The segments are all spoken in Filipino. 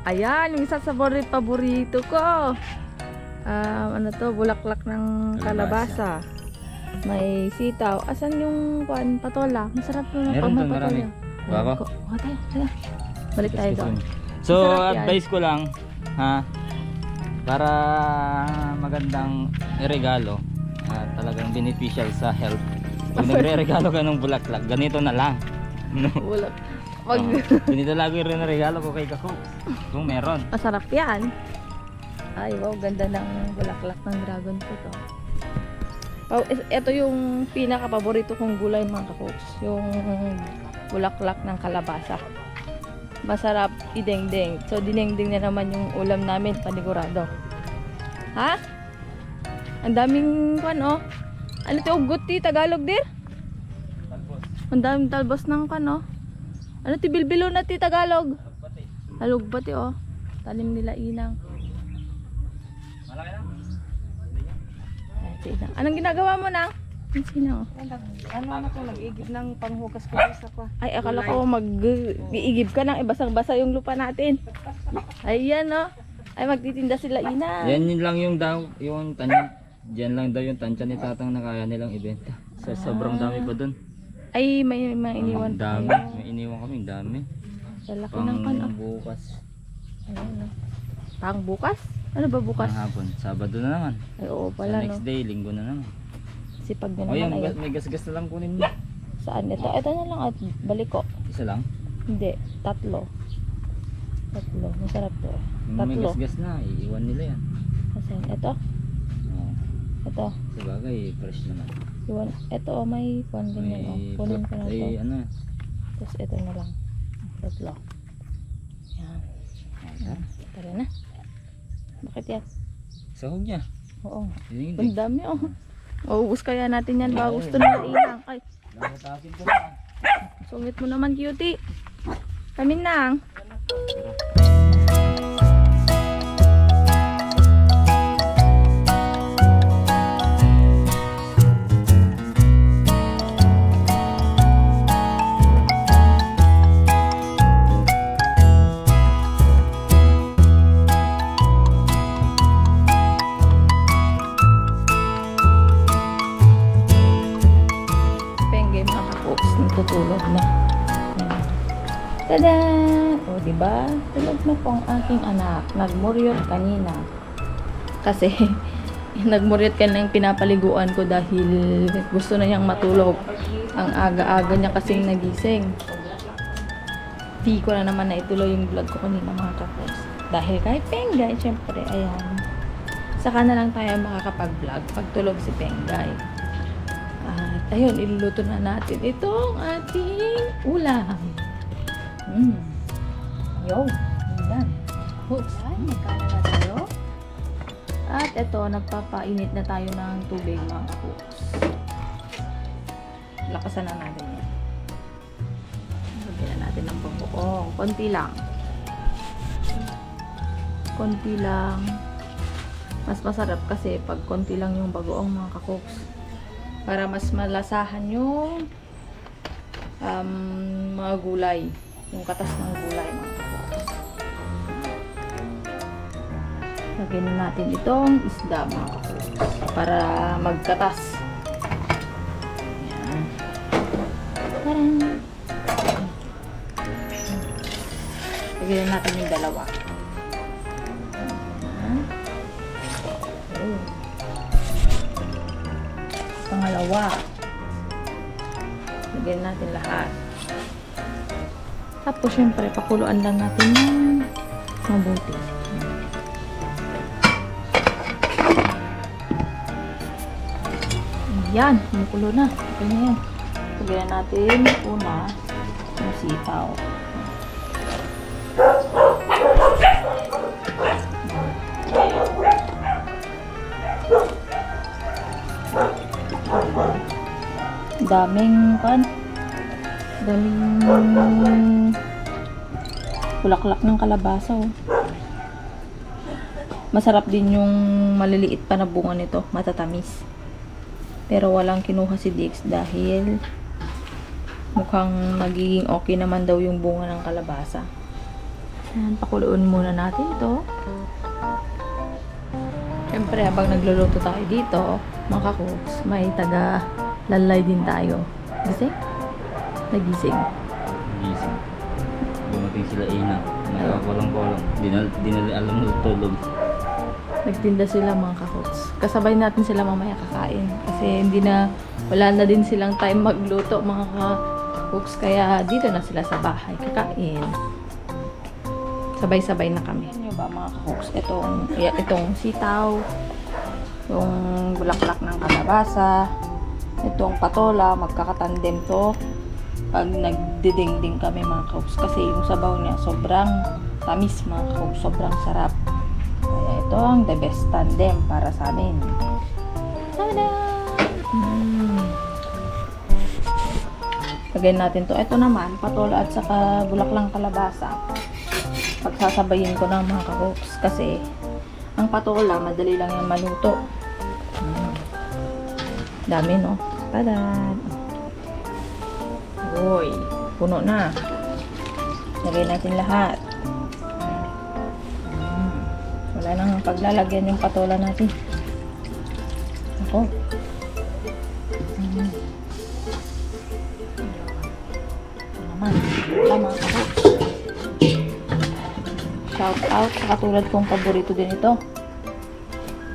Ayan, yung isa sa paborito ko. Ano to, bulaklak ng kalabasa. May sitaw. Asan yung patola? Masarap na Meron pag may doon, marami. patola. Bako? Kuha tayo, tara. Balik tayo doon. So, Masarap yan. advice ko lang, ha, para magandang regalo, talagang beneficial sa health. Pag nagre-regalo ka ng bulaklak, ganito na lang. No? Bulak. Ganito lang yung regalo ko kay Kako. Kung meron. Masarap yan. Ay, wow, ganda ng bulaklak ng dragon fruit. Oh, ito yung pinaka-paborito kong gulay mga kapoks. Yung bulaklak ng kalabasa. Masarap idengdeng. So, dinengdeng na naman yung ulam namin, panigurado. Ha? Ang daming oh. Ano ito? Ugot Tagalog dir? Talbos. Ang daming talbos ng oh. Ano ti bilbilo na ti Tagalog? Halugbati oh. Tanim nila inang. Malaki na? Ay, sinang. Anong ginagawa mo nang? Ang sinang. Ano na ko, nag-igib ng panghugas ko sa kwa. Ay, akala ko mag-iigib ka nang ibasang-basa yung lupa natin. Ayan oh. Ay, magtitinda sila ina. Yan yun lang yung daw, yung tanim. Diyan lang daw yung tansya ni Tatang na kaya nilang ibenta. Sa sobrang dami pa dun. Ay, may iniwan pa Dami. kayo. May iniwan kami, dami. Sa laki ng Pang bukas. Ayan oh. Pang bukas? Ano ba bukas? Pang hapon. Sabado na naman. Ay, oo pala Sa next no. day, linggo na naman. Sipag na O yan, naman. Ay, may gas-gas na lang kunin mo. saan? Ito na lang at balik ko. Isa lang. Hindi, tatlo. Masarap to. May Tatlo. gas-gas na, iiwan nila yan. Asan? Ito? Oo. Ito. Sa bagay, fresh naman. Iwan. Ito oh, may kwan ganyan oh. Kunin ko na to. Ay, ano. Tapos ito na lang. Tatlo. Yan. Yan. Tara na. Bakit yan? Sahog niya. Oo. Yun, Ang dami oh. Uubos kaya natin yan. Baka gusto nila inang. Ay, Lamatasin ko na. sungit mo naman cutie. Kami nang. Pengge mga kapoks. Natutulog na. Yan. Tada! O, diba? Tulog na po ang aking anak. Nagmuryot kanina. Kasi, nagmuryot kanina yung pinapaliguan ko dahil gusto na niyang matulog. Ang aga-aga niya kasing nagising. Di ko na naman naituloy yung vlog ko kanina mga kapos. Dahil kay Pengay, syempre, ayan. Saka na lang tayo makakapag-vlog pag tulog si Pengay. At ayun, iluluto na natin itong ating ulam. Yo, ayan. Oops. Ay, magkala na tayo. At ito, nagpapainit na tayo ng tubig mga kapos. Lakasan na natin yan. Lagyan na natin ng bagoong. Konti lang. Konti lang. Mas masarap kasi pag konti lang yung bagoong mga kakoks. Para mas malasahan yung mga gulay. Yung katas ng gulay mga kakoks. Lagyan natin itong isda mga kakoks. Para magkatas. Ayan. Taran! Lagyan natin yung dalawa. Ayan. Oh. Pangalawa. Lagyan natin lahat. Tapos syempre pakuluan lang natin ng mabuti. Ayan, kumukulo na. Okay na yan. Lagyan natin una yung sitaw. Daming bulaklak ng kalabasa oh. Masarap din yung maliliit pa na bunga nito, matatamis. Pero walang kinuha si Dix dahil mukhang magiging okay naman daw yung bunga ng kalabasa. Ayan, pakuluin muna natin to. Siyempre, habang nagluluto tayo dito, mga kakuks, may taga-lalay din tayo. Gising? Nagising. Gising. Dumating sila ina. Nakakolong-kolong. Di na alam na tulog. Nagtinda sila mga kakuks. Kasabay natin sila mamaya kakain. Kasi wala na din silang time magluto mga kakuks. Kaya dito na sila sa bahay kakain. Sabay-sabay na kami. Ano ba mga kakuks? Itong sitaw, yung bulaklak ng kalabasa, itong patola, magkakatandem to pag nagdidingding kami mga kakuks. Kasi yung sabaw niya sobrang tamis mga kakuks, sobrang sarap. Kaya ito ang the best tandem para sa amin. Tada! Lagyan natin to. Ito naman, patola at saka bulaklang kalabasa. Pagsasabayin ko ng mga kakuks kasi ang patola, madali lang yung maluto. Dami, no? Tada! Uy, puno na. Lagay natin lahat. Wala nang paglalagyan yung patola natin. Ako. Naman. Wala mga kakuks. Shout out sa katulad kong paborito din ito.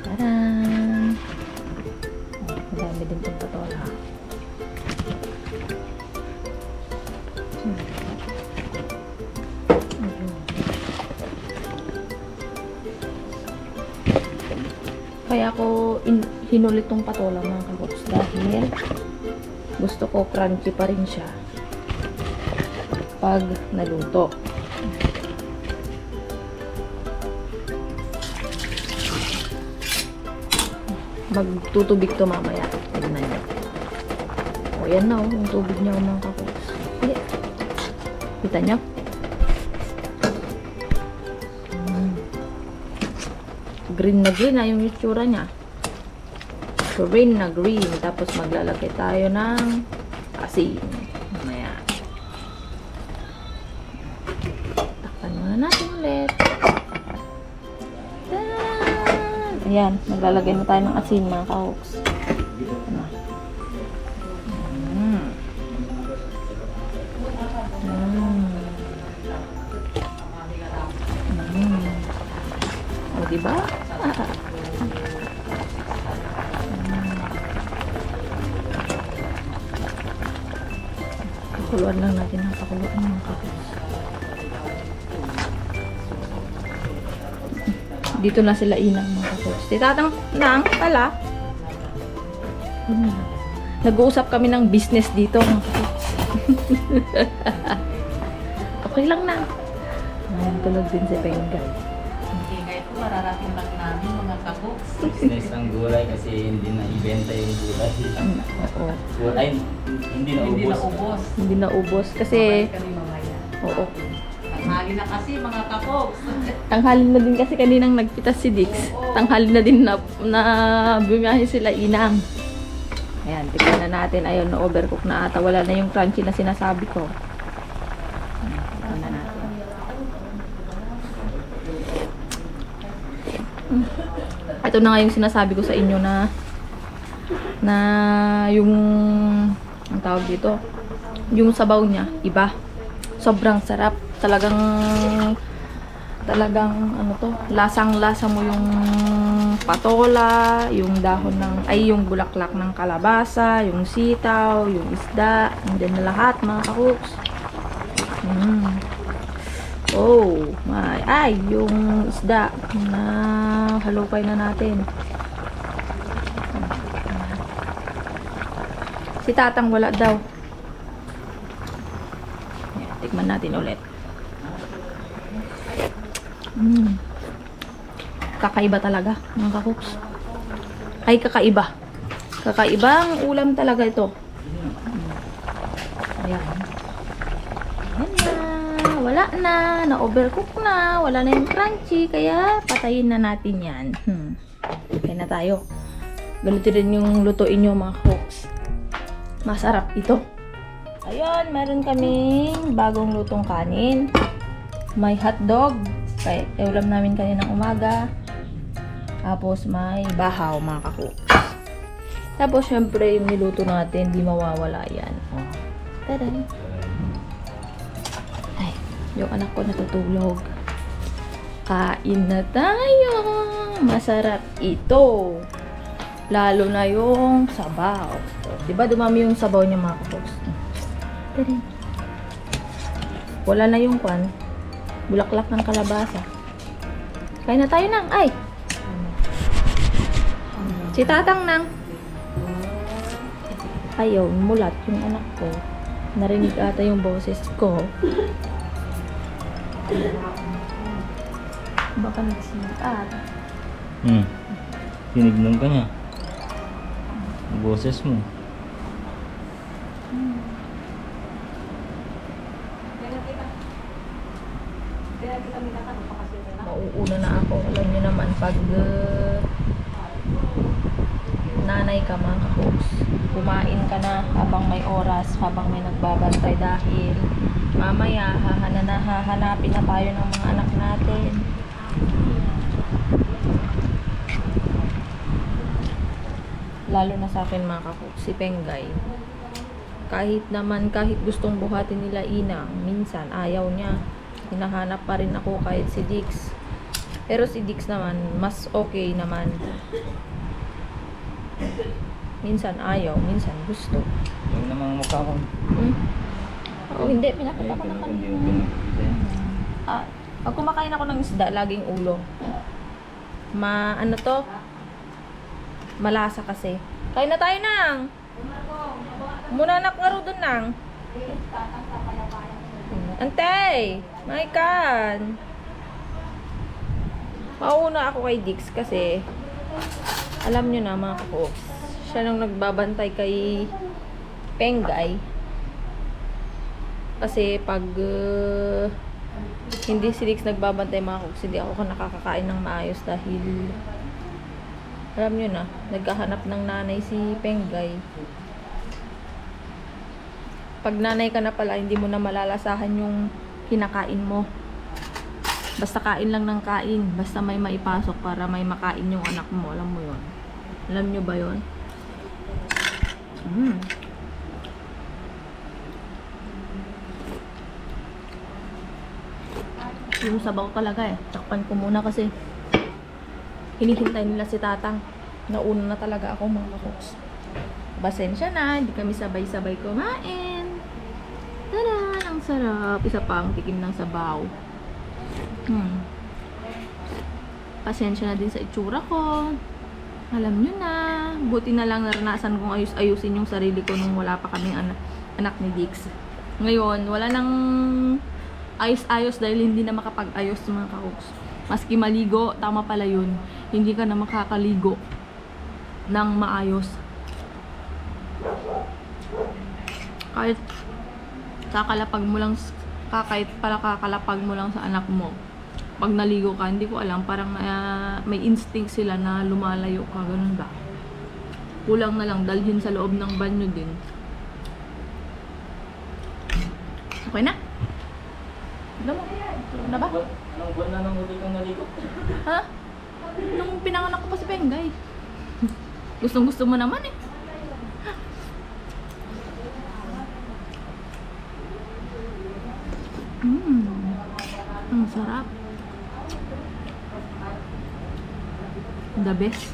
Taran! Madami din itong patola. Kaya ako hinulit tong patola mga kakuks dahil gusto ko crunchy pa rin siya pag naluto. Magtutubig to mamaya. Tignan niyo. O yan na yung tubig niya mga kakuks. Sige. Kita niyo? Green na green na yung itsura niya. Green na green. Tapos maglalagay tayo ng asin. Mamaya. Takpan muna natin ulit. Ayan, maglalagay na tayo ng asin mga kakuks. O, diba? Pakuluan lang natin ang pakuluan mga kakuks. Dito na sila inang mga kakuks. Titatang nang pala. Nag-uusap kami ng business dito mga kakuks. Okay lang na. Ayan, tulog din si Pengay. Ingay ko, mararating lang namin mga kakuks. Business ang gulay kasi hindi na ibenta yung gulay. Oo. Gulay, hindi na Hindi ubos. na ubos. Hindi na ubos kasi Kami mamaya. oo. Tanghali na kasi mga kakuks. Tanghali na din kasi kaninang nagpitas si Dix. Tanghali na din na bumiyahe sila inang. Ayan, tignan na natin. Ayun, na overcook na ata. Wala na yung crunchy na sinasabi ko. Tignan na natin. Ito na nga yung sinasabi ko sa inyo na yung ang tawag dito, yung sabaw niya, iba. Sobrang sarap. Talagang ano to, lasang-lasa mo yung patola, yung dahon ng, yung bulaklak ng kalabasa, yung sitaw, yung isda, and then lahat mga kakuks. Oh, yung isda na halupay na natin. Si Tatang wala daw. Ayan, tikman natin ulit. Kakaiba talaga, mga kakuks. Ay, kakaiba. Kakaibang ulam talaga ito. Ayan. Ayan na. Wala na. Na-overcook na. Wala na yung crunchy. Kaya, patayin na natin yan. Okay na tayo. Ganito rin yung lutuin nyo, mga kakuks. Masarap ito. Ayun, meron kaming bagong lutong kanin. may hotdog. Kaya ulam namin kaninang umaga. Tapos may bahaw, mga kakuks. Tapos syempre yung niluto natin, di mawawala yan. Oh. Tada! Ay, yung anak ko natutulog. Kain na tayo! Masarap ito! Lalo na yung sabaw. Diba dumami yung sabaw niya, mga kakuks? Tada! Wala na yung kwan. Bulaklak ng kalabasa. Kain na tayo nang. Ay! Si Tatang nang. Ayaw, mulat yung anak ko. Narinig ata yung boses ko. Baka nagsikat. Tinignan ka niya. Ang boses mo. Mauuna na ako. Alam niyo naman, pag nanay ka, mga kakuks, kumain ka na habang may oras, habang may nagbabantay dahil mamaya hahanapin na tayo ng mga anak natin. Lalo na sa akin, mga kakuks, si Penggay. Kahit gustong buhatin nila Inang, minsan ayaw niya. Hinahanap pa rin ako kahit si Dix. Pero si Dix naman, mas okay naman. Minsan ayaw, minsan gusto. Yung namang mukha ko. Oo, hindi. Pinakita ko na kanina. Pag kumakain ako ng isda, laging ulo. Ano to? Malasa kasi. Kain na tayo nang! Muna anak nga ro dun nang. Antay! Maikan! Mauna ako kay Dix kasi alam nyo na, mga kakuks, siya nang nagbabantay kay Penggay. Kasi pag hindi si Dix nagbabantay, mga kakuks, hindi ako nakakakain ng maayos dahil alam nyo na, naghahanap ng nanay si Penggay. Pag nanay ka na pala, hindi mo na malalasahan yung kinakain mo. Basta kain lang ng kain. Basta may maipasok para may makain yung anak mo. Alam mo yun? Alam nyo ba yun? Yung sabaw talaga eh. Takpan ko muna kasi hinihintay nila si Tatang. Nauna na talaga ako, mga kakuks. Pasensya na, hindi kami sabay-sabay kumain. Tada! Ang sarap. Isa pang tikim ng sabaw. Pasensya na din sa itsura ko. Alam nyo na. Buti na lang naranasan kong ayusin yung sarili ko nung wala pa kaming anak ni Dix. Ngayon, wala nang ayos-ayos dahil hindi na makapag-ayos, mga kakuks. Maski maligo, tama pala yun. Hindi ka na makakaligo ng maayos. Kahit kakalapag mo lang sa anak mo, pag naligo ka, hindi ko alam, parang may instinct sila na lumalayo ka, ganun ba? Kulang na lang dalhin sa loob ng banyo din. Okay na? Alam mo? Na ba? Anong buwan na nang huli kang naligo? Ha? Nung pinanganak ko pa si Penggay. Gustong gusto mo naman eh. Ang sarap. The best.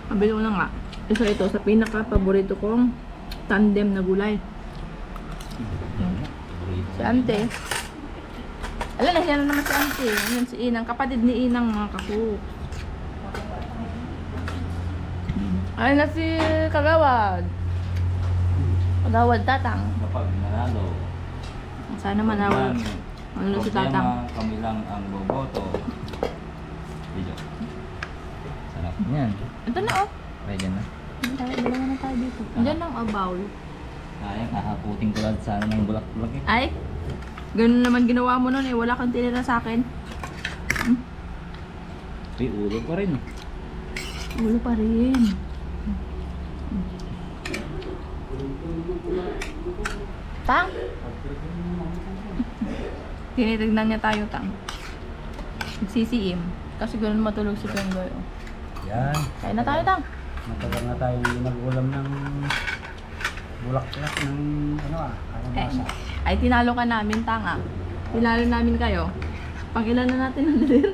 Kabili ko na nga. Isa ito sa pinaka-paborito kong tandem na gulay. Si Ante. Alam na, siya na naman si Ante. Yan si Inang. Kapatid ni Inang, mga kaku. Ay na si Kagawad. Kagawad Tatang. Kapag nanalo, Sana manawag. Ano si Tatang? Kami lang ang boboto. Video. Sarap niyan. Ito na oh. Ready na. Dalawa na tayo dito. Diyan lang a bowl. Sayang, ahaputing ko lang sana ng bulak-bulak eh. Ay, ganun naman ginawa mo nun eh. Wala kang tinira sa akin. Uy, ulo pa rin. Ulo pa rin. Tang? Tinitignan niya tayo, Tang. Nagsisiim. Kasi gano'n matulog si Penggoy. Oh. Yan. Kain na tayo, Tang. Matagal na tayong hindi nag-ulam ng bulaklak ng kalamasa. Ay, tinalo ka namin, Tang, ah. Tinalo namin kayo. Pangilan na natin ang lilir.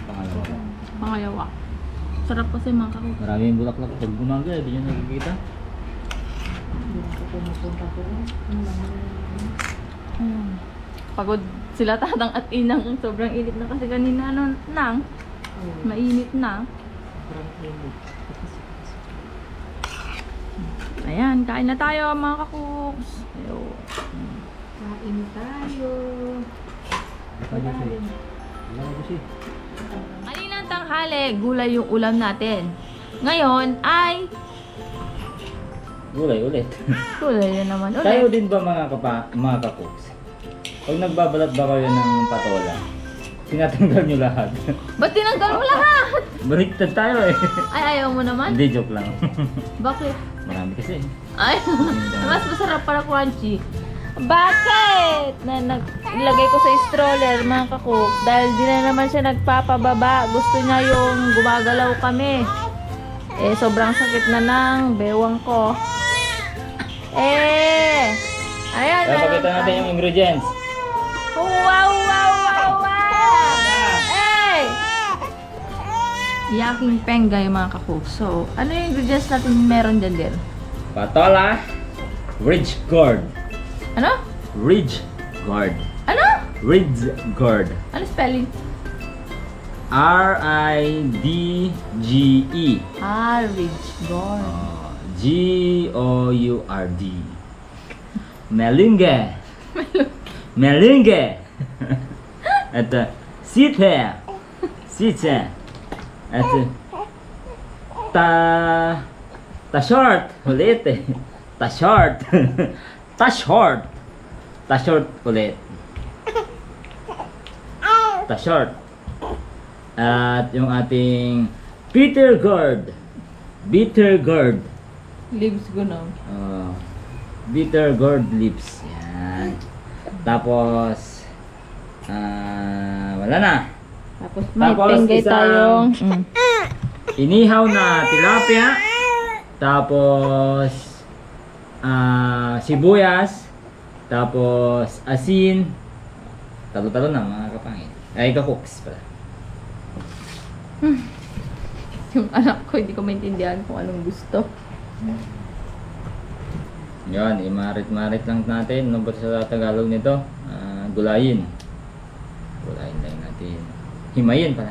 Pangalawa. Pangayawa. Sarap kasi mga kakuk. Maraming bulaklak pag umaga, hindi nyo nakikita. Pagod sila Tatang at Inang. Sobrang init na kasi kanina nang. Mainit na. Ayan, kain na tayo mga kakuks. Ayun. Kain tayo. Kaninang tanghali, gulay yung ulam natin. Ngayon ay Gulay ulit. gulay na naman Tayo ulit. din ba mga kakuks? Pag nagbabalat ba kayo ng patola, tinatanggal nyo lahat. Ba't tinanggal mo lahat? Baliktad tayo eh. Ay, ayaw mo naman? Hindi, joke lang. Bakit? Marami kasi. Ay, mas masarap para crunchy. Bakit? Na ilagay ko sa stroller mga kakuk. Dahil di na naman siya nagpapababa. Gusto niya yung gumagalaw kami. Eh, sobrang sakit na ng bewang ko. Eh, ayan. Kaya pakita natin yung ingredients. Wow, wow, wow, wow! Hey! Yaking penggay mga kakuk. So, ano yung ingredients natin meron dyan din? Patola, ridge gourd. Ano? Ridge gourd. Ano? Ridge gourd. Ano spelling? R-I-D-G-E. Ridge gourd. G-O-U-R-D. Melinge. Melinge. Ito, site. Site. Ito, ta short. Ulit eh. Ta short. Ta short. Ta short ulit. Ta short. At yung ating bitter gourd. Bitter gourd. Leaves ko na. Bitter gourd leaves. Yan. Tapos, wala na. Tapos may Tapos, penggay isang- tayong Inihaw na tilapia. Tapos, sibuyas. Tapos, asin. Talo-talo na mga kapangit. Ay, kakuks pala. yung anak ko, hindi ko maintindihan kung anong gusto. Yan, imarit-marit lang natin. Ano ba sa Tagalog nito? Gulayin. Gulayin lang natin. Himayin pala.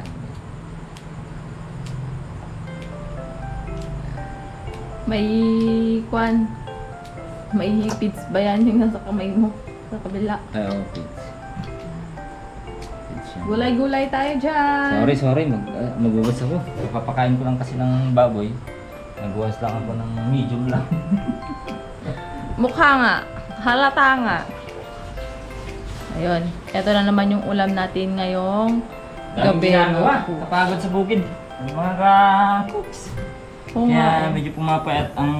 May may hipits ba yan yung nasa kamay mo? Sa kabila. Ay, oh, pits. Pits yan. Gulay-gulay tayo dyan. Sorry. Magbuwas ako. Papakain ko lang kasi ng baboy. Nagbuwas lang ako ng medium lang. Mukha nga. Halata nga. Ayun. Ito na naman yung ulam natin ngayong gabi. Ginagawa. Kapagod sa bukid. Yung mga ka-cooks. Oo nga. Kaya medyo pumapayat ang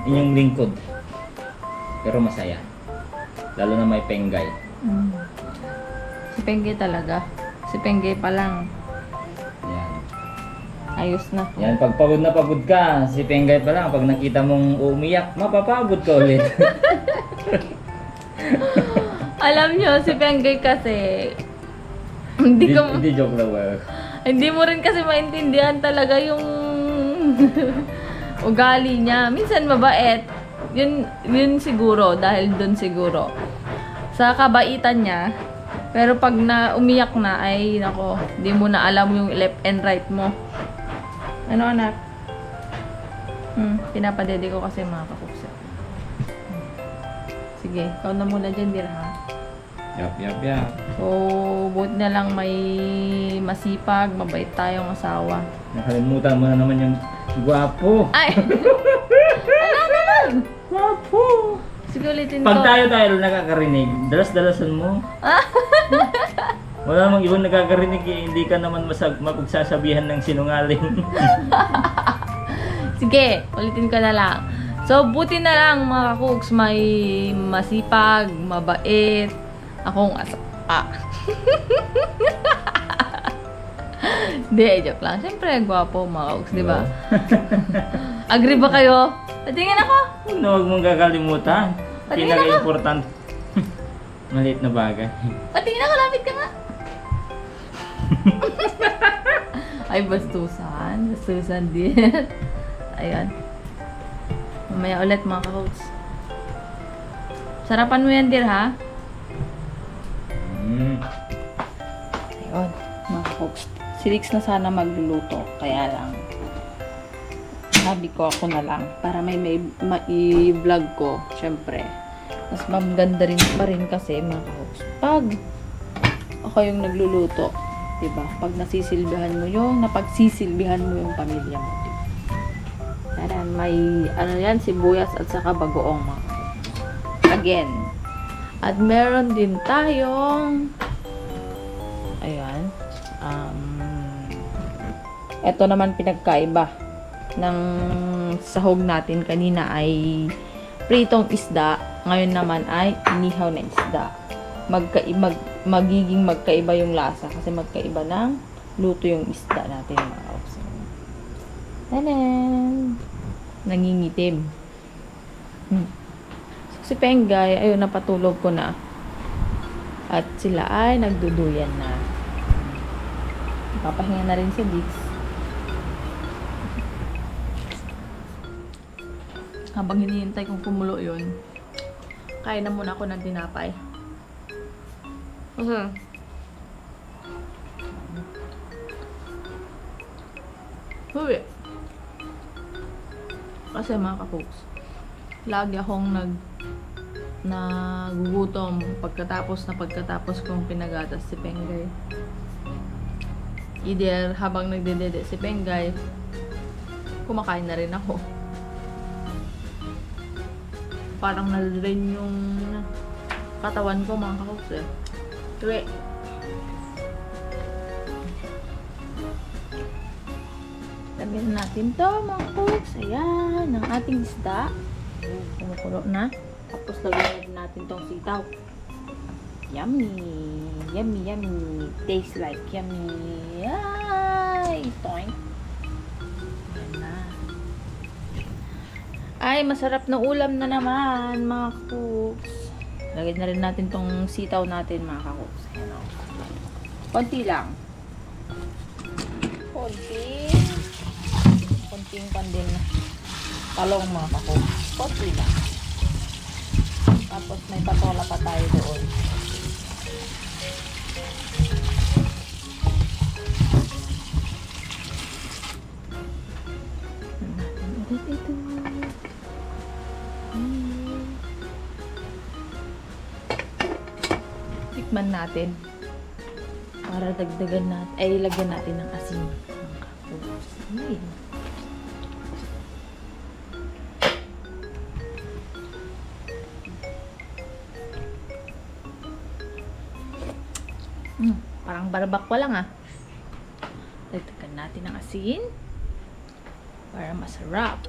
inyong lingkod. Pero masaya. Lalo na may penggay. Si Penggay talaga. Si Penggay pa lang. Yan. Ayos na. Yan, pag pagod na pagod ka, si penggay pa lang. Pag nakita mong umiyak, mapapagod ka ulit. Alam nyo, si Penggay kasi hindi joke lang ba? hindi mo rin kasi maintindihan talaga yung ugali niya. Minsan mabait. Yun siguro, dahil dun siguro. Sa kabaitan niya, pero pag umiyak na, ay nako, di mo na alam yung left and right mo. Ano anak? Pinapadede ko kasi mga kakuksa. Sige, ikaw na muna dyan, Dir, ha? Yap. So, buti na lang may masipag, mabait tayong asawa. Nakalimutan mo na naman yung gwapo. Ay! Ano naman? Gwapo! Sige, ulitin ko. Pag tayo nakakarinig, dalas-dalasan mo. Wala namang ibang nakakarinig eh. Hindi ka naman mapagsasabihan ng sinungaling. Sige, ulitin ko na lang. So, buti na lang mga cooks, may masipag, mabait, akong Hindi, joke lang. Siyempre, gwapo mga cooks, di ba? Agree ba kayo? Patingin ako. Huwag mong kakalimutan. Patingin ako. Pinaka-important. Maliit na bagay. Patingin ako, lapit ka nga. Ay, bastusan. Bastusan din. Ayan. Mamaya ulit mga ka-cooks. Sarapan mo yan, dear, ha? Ayun, mga ka-cooks. Si Rix na sana magluluto. Kaya lang, sabi ko ako na lang. Para may i-vlog ko. Syempre. Mas maganda rin pa rin kasi, mga ka-cooks. Pag ako yung nagluluto, diba? Pag napagsisilbihan mo yung pamilya mo. Ayan, may yan, sibuyas at saka bagoong mga. Again. At meron din tayong ayan. Ito naman pinagkaiba ng sahog natin kanina ay pritong isda. Ngayon naman ay inihaw na isda. Magiging magkaiba yung lasa kasi magkaiba ng luto yung isda natin mga kaos. Tanan! Nangingitim. So, si Penggay, ayun, napatulog ko na. At sila ay nagduduyan na. Papahinga na rin si Dix. Habang hinihintay kong kumulo yun, kain na muna ako ng tinapay. Uy! Kasi mga ka-cooks, lagi akong nagugutom pagkatapos kong pinagatas si Penggay. Either habang nagdedede si Penggay, kumakain na rin ako. Parang naldrain yung katawan ko mga ka-cooks eh. Tuwi! Lagyan natin to mga cooks. Ayan, ang ating isda. Kumukulo na. Tapos lagyan natin tong sitaw. Yummy! Yummy, yummy. Tastes like yummy. Ay! Toink! Ayan na. Ay, masarap na ulam na naman mga cooks. Lagyan na rin natin tong sitaw natin mga cooks. Ayan o. Konti lang. Konting pandin talong mga ka-cooks. Konti lang. Tapos may patola pa tayo doon. Tikman natin. Para dagdagan natin, ay lagyan natin ng asin. Mga ka-cooks. Parang barbakwa lang ah. Dagdagan natin ng asin para masarap.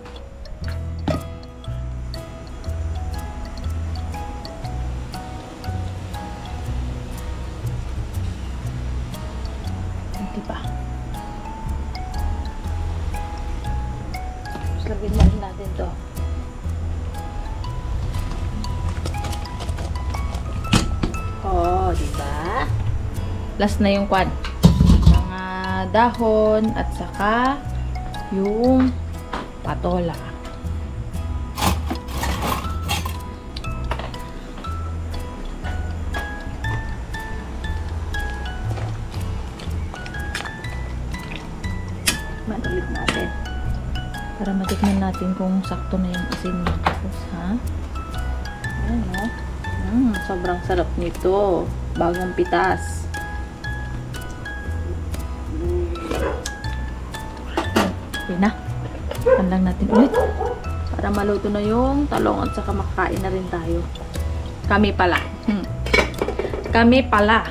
Hindi pa. Tapos lagyan na rin natin to. Oh, diba? Last na yung kwan. Mga dahon at saka yung patola. Manulit natin. Para matikman natin kung sakto na yung asin ng tapos, ha? Ayan, no? Sobrang sarap nito. Bagong pitas. Okay na. Panlang natin ulit. Para maluto na yung talong at saka makakain na rin tayo. Kami pala. Kami pala.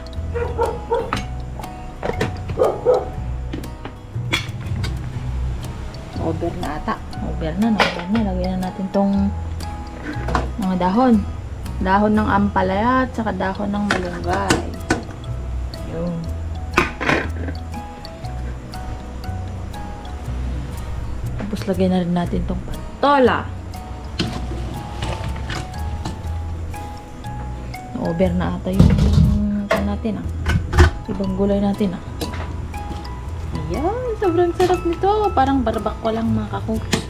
Over na ata. Over na. Lagyan na natin tong mga dahon. Dahon ng ampalaya at saka dahon ng malunggay. Yun. Tapos lagyan na rin natin tong patola. Over na ata yung natin ibang gulay natin ayan, sobrang sarap nito, parang barbacoa lang mga kakuks.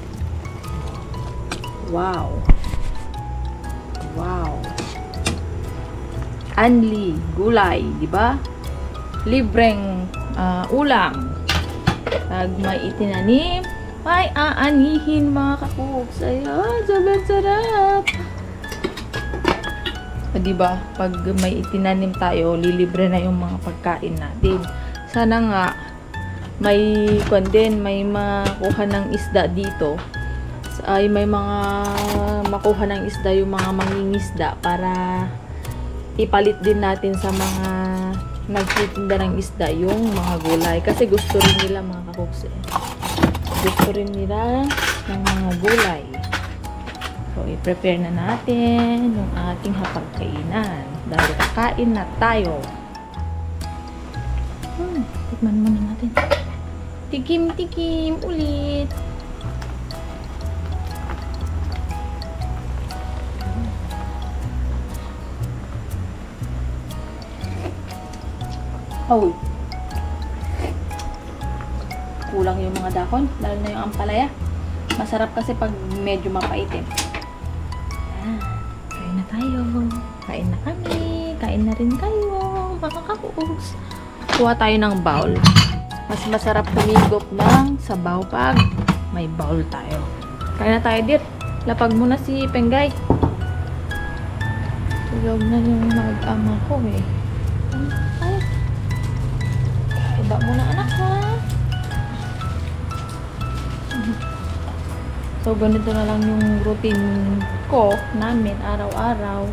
Wow, anli gulay, di ba? Libreng ulam pag may itinanim ay aanihin mga kakuks. Ayan, sobrang sarap. Diba? Pag may itinanim tayo, lilibre na yung mga pagkain natin. Sana nga may may makuha ng isda dito. Ay may mga makuha ng isda yung mga mangingisda para ipalit din natin sa mga nagtitinda ng isda yung mga gulay. Kasi gusto rin nila mga kakuks. Gusto rin nila ng mga gulay. So, i-prepare na natin yung ating hapagkainan. Dahil kakain na tayo. Tikman muna natin. Tikim ulit. Oh. Kulang yung mga dahon. Lalo na yung ampalaya. Masarap kasi pag medyo mapaitim. Kain na tayo. Kain na kami. Kain na rin kayo. Makakakuus. Kuha tayo ng bowl. Mas masarap humigop ng sabaw pag may bowl tayo. Kain na tayo, Dit. Lapag muna si Penggay. Tulog na yung mag-ama ko eh. Ay. Iba muna anak ha. So, ganito na lang yung routine ko namin araw-araw.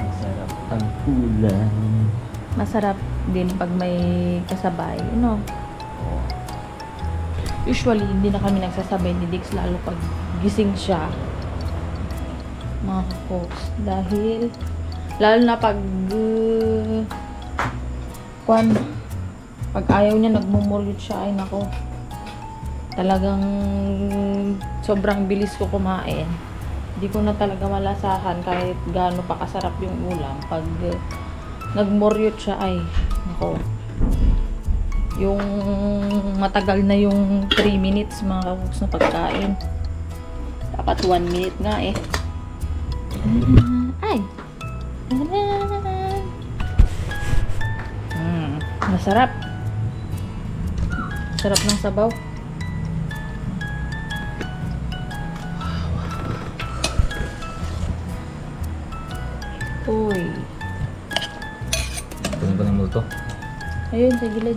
Masarap ang ulam. Masarap din pag may kasabay, no? Usually, hindi na kami nagsasabay ni Dix lalo pag gising siya. Mga kakoks. Dahil, lalo na pag pag ayaw niya, nagmumuryot siya, ay nako. Talagang sobrang bilis ko kumain. Hindi ko na talaga malasahan kahit gaano pa kasarap yung ulam. Pag nagmuryot siya, ay nako. Yung matagal na yung 3 minutes mga kakuks na pagkain. Dapat 1 minute nga eh. Ay! Masarap. Sarap ng sabaw. Uy. Kunin ko ng multo. Ayun, sa gilid.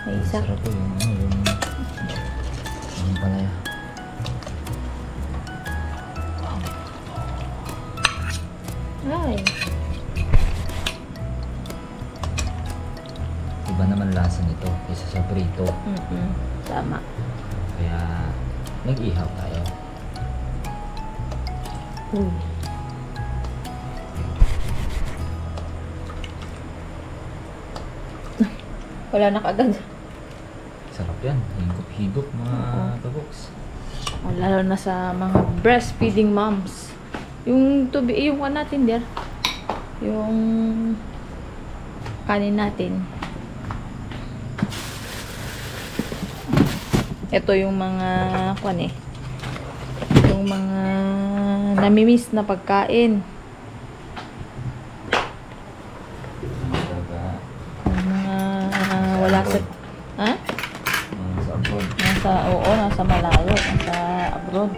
May isa. Sarap po yung palaya. Ay. Iba naman lasa nito kaysa sa prito. Tama. Kaya nag-ihaw tayo. Uy. Wala na kagad. Sarap yan. Higop-higop mga kabuks. Lalo na sa mga breastfeeding moms. Yung tubi, yung one natin der. Yung kanin natin. Ito yung mga kwan eh. Yung mga namimiss na pagkain. Wala sa Sa abroad. nasa malayo, nasa abroad.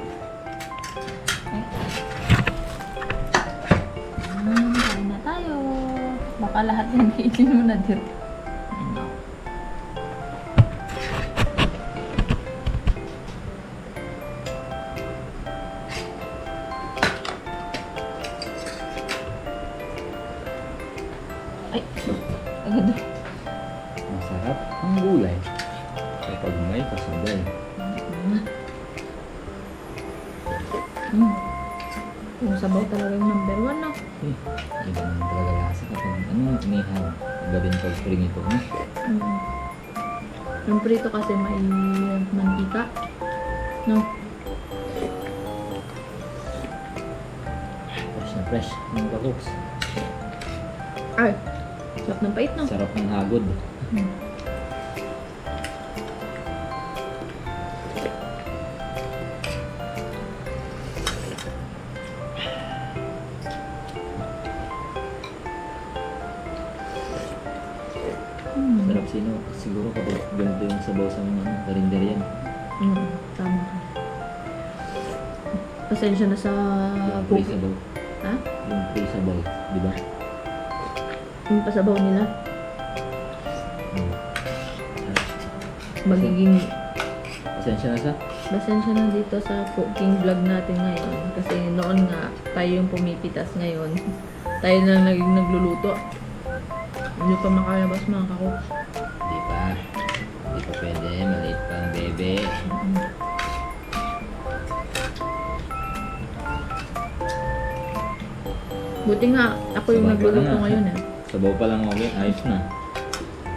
Kain na tayo. Baka lahat yan kainin mo na din. Kapag may kasabay. Yung sabaw talaga yung number 1 no? Iba naman talaga lasa kapag inihaw. Iba din pag prinito. Yung prito kasi may mantika. No? Fresh na fresh. Mga kakoks. Ay, sarap ng pait no? Sarap ng hagod. Sarap siguro kapag ganito yung sabaw sa mga karinder yan. Tama ka. Pasensya na sa Yung free sabaw. Ha? Yung free sabaw, di ba? Yung pasabaw nila. Magiging Pasensya na sa? pasensya na dito sa cooking vlog natin ngayon. Kasi noon nga, tayo yung pumipitas ngayon. Tayo na naging nagluluto. Hindi pa makalabas mga kakoks. Di pa. Di pa pwede. Maliit pa ang bebe. Buti nga, ako yung Sabaw pa nagluluto lang, ah. ngayon eh. Sabaw pa lang okay. Ayos na.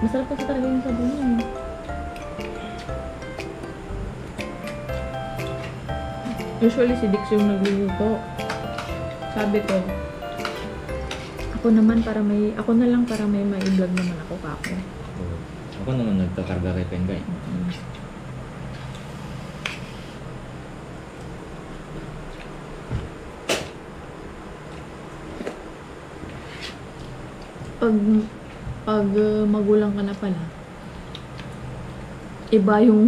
Masarap kasi talaga yung sabaw niya eh. Usually si Dix yung nagluluto. Sabi ko, ako na lang para may ma-vlog naman ako kako. Oo. Ako naman nagkakarga kay Pengay. Pag magulang ka na pala, iba yung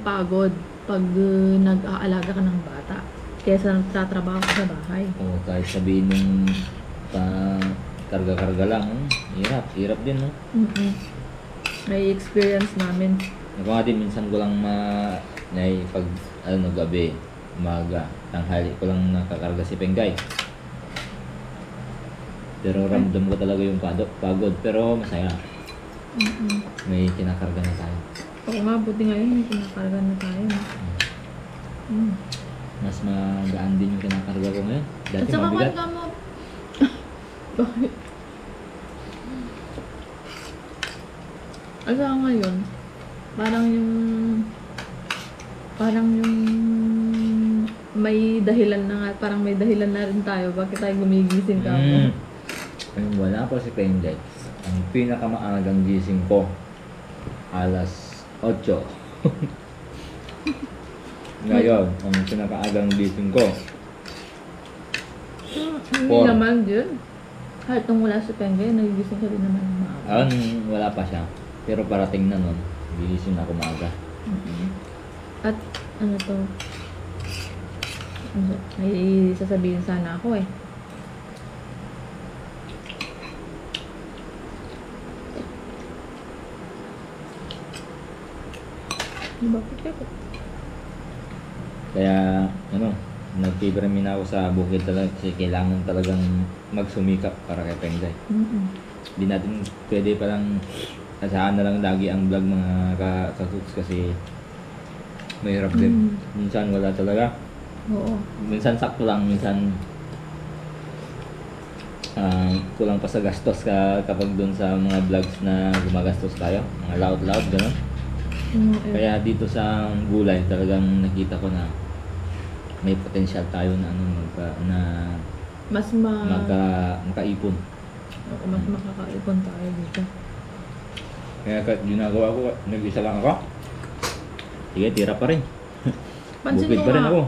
pagod pag nag-aalaga ka ng bata kaysa nagtatrabaho ka sa bahay. Oo, kahit sabihin nung karga-karga lang. Hirap. Hirap din, no? May experience namin. Ako nga din, minsan ko lang pag gabi, umaga, tanghali ko lang nakakarga si Pengay. Pero ramdam ko talaga yung pagod. Pero masaya. May kinakarga na tayo. Oo nga, buti ngayon may kinakarga na tayo. Mas magaan din yung kinakarga ko ngayon. At Dati saka mabigat. karga mo. Bakit? At saka ngayon, parang yung may dahilan na nga, parang may dahilan na rin tayo. Bakit tayo gumigising ka mo? Ayun, wala pa si Pengay. Ang pinakamaagang gising ko, alas 8. Ngayon, ang pinakaagang gising ko, Hindi Four. naman yun. Kahit nung wala si Pengay, nagigising ka rin naman ng maaga. wala pa siya. Pero parating na nun, gising ako maaga. At ano to? May sasabihin sana ako eh. Bakit ako? Kaya, nag-favorite ako sa bukid talaga kasi kailangan talagang magsumikap para kay Pengay. Hindi natin pwede palang asahan na lang lagi ang vlog mga kasuks kasi mahirap din. Minsan wala talaga. Oo. Minsan sakto lang, minsan kulang pa sa gastos kapag dun sa mga vlogs na gumagastos tayo. Mga loud, gano'n. Kaya dito sa gulay talagang nakita ko na may potential tayo na makaipon. Oo, mas makakaipon tayo dito. Kaya ginagawa ko, nag-isa lang ako. Sige, tira pa rin. Pansin Bukid mo pa rin nga, ako.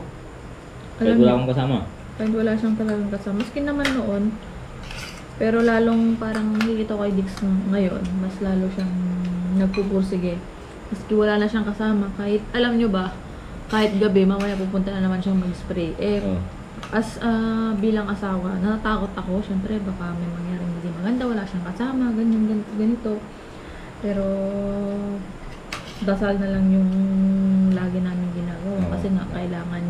Kahit wala akong kasama. kahit wala siyang talagang kasama. Maski naman noon, pero lalong parang nakikita ko kay Dix ngayon, mas lalo siyang nagpupursige. Maski wala na siyang kasama, kahit, alam nyo ba, kahit gabi, mamaya pupunta na naman siyang mag-spray. Oo. Bilang asawa, natatakot ako. Siyempre, baka may mangyaring hindi maganda, wala siyang kasama, ganyan, ganito. Pero, dasal na lang yung lagi namin ginagawa. Oo. Kasi nga, kailangan,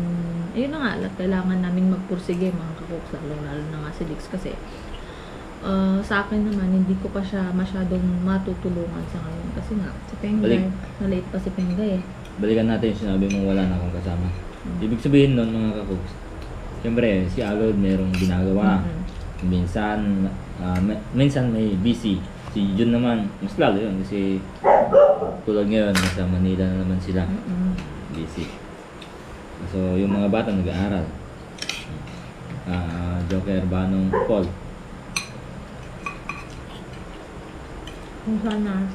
ayun na nga, kailangan namin magpursige, mga kakoks, lalo na nga si Dix kasi Sa akin naman, hindi ko pa siya masyadong matutulungan sa ngayon. Kasi nga, si Pengay, Balik. maliit pa si Pengay eh. Balikan natin yung sinabi mong wala na akong kasama. Ibig sabihin nun mga kakuks, siyempre si Agod merong ginagawa. Minsan, minsan may busy. Si Jun naman, mas lalo yun kasi tulad ngayon, nasa Manila na naman sila. Busy. So, yung mga bata nag-aaral. Joker, Banong, Paul. Kung sana.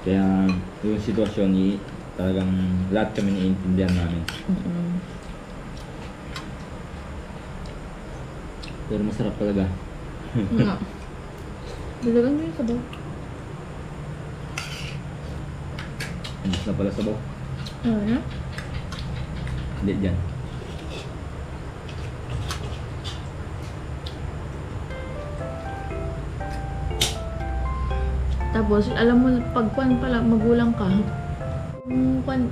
Kaya yung sitwasyon, talagang lahat kami naiintindihan namin. Pero masarap talaga. Nga. Dalagan mo yung sabaw. Andas na pala sabaw. Ano na? Hindi dyan. Tapos, alam mo, pag pala, magulang ka,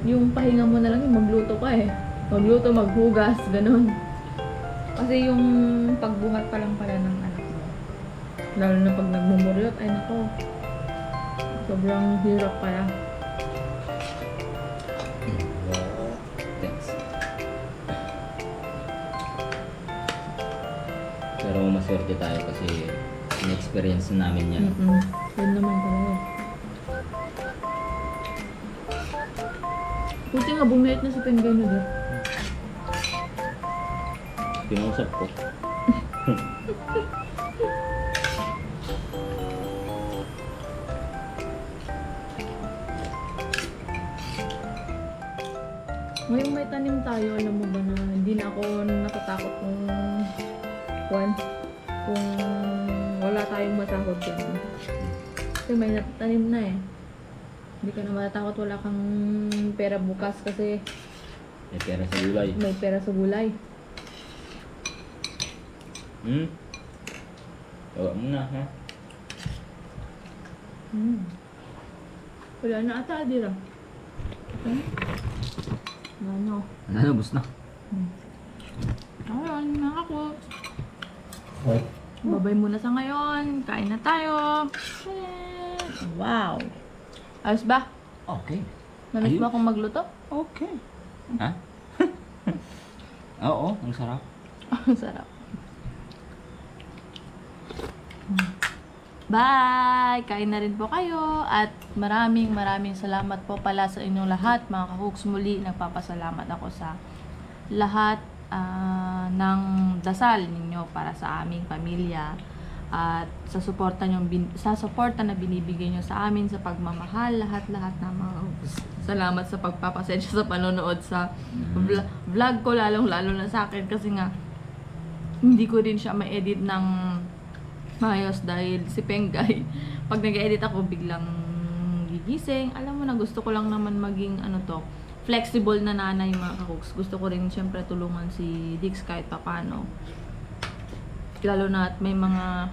yung pahinga mo na lang yung magluto ka eh. Magluto, maghugas, ganun. Kasi yung pagbuhat pa lang pala ng anak mo. Lalo na pag nagmumuryot, ay nako. Sobrang hirap pala. Thanks. Pero maswerte tayo kasi in-experience na namin yan. Yun naman talaga. Buti nga bumiyat na si Pengay na dito. Pinausap ko. Ngayong may tanim tayo, alam mo ba na hindi na ako natatakot kung wala tayong masahod yan. Kasi may tanim na eh. Hindi ka na matatakot, wala kang pera bukas kasi May pera sa gulay. may pera sa gulay. Tawa mo na, ha? Wala na ata, Adira. Ano? Nalabos na. Ayun, mga ako. Babay muna sa ngayon. Kain na tayo. Wow. Ayos ba? Okay. Namiss ba akong magluto? Okay. Ha? Oo, ang sarap. Ang sarap. Bye! Kain na rin po kayo at maraming salamat po pala sa inyong lahat mga kahuks. Muli nagpapasalamat ako sa lahat ng dasal ninyo para sa aming pamilya at sa suporta na binibigay nyo sa amin, sa pagmamahal, lahat na mga kahuks. Salamat sa pagpapasensya sa panonood sa vlog ko, lalo na sa akin kasi nga hindi ko rin siya ma-edit ng maayos dahil si Pengay, pag nag-edit ako biglang gigising. Alam mo na, gusto ko lang naman maging flexible na nanay mga kakuks. Gusto ko rin syempre tulungan si Dix kahit papano. Lalo na at may mga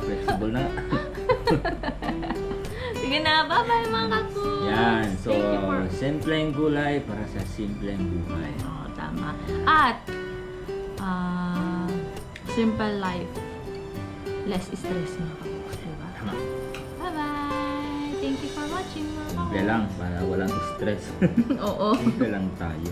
Flexible na. sige na, bye-bye mga kakuks! Yan. So, Thank you for... simpleng gulay para sa simpleng buhay. Oo, tama. At simple life, less stress mga kakuks, diba? Tama. Bye-bye! Thank you for watching mga Simple lang para walang stress. Oo. Simple lang tayo.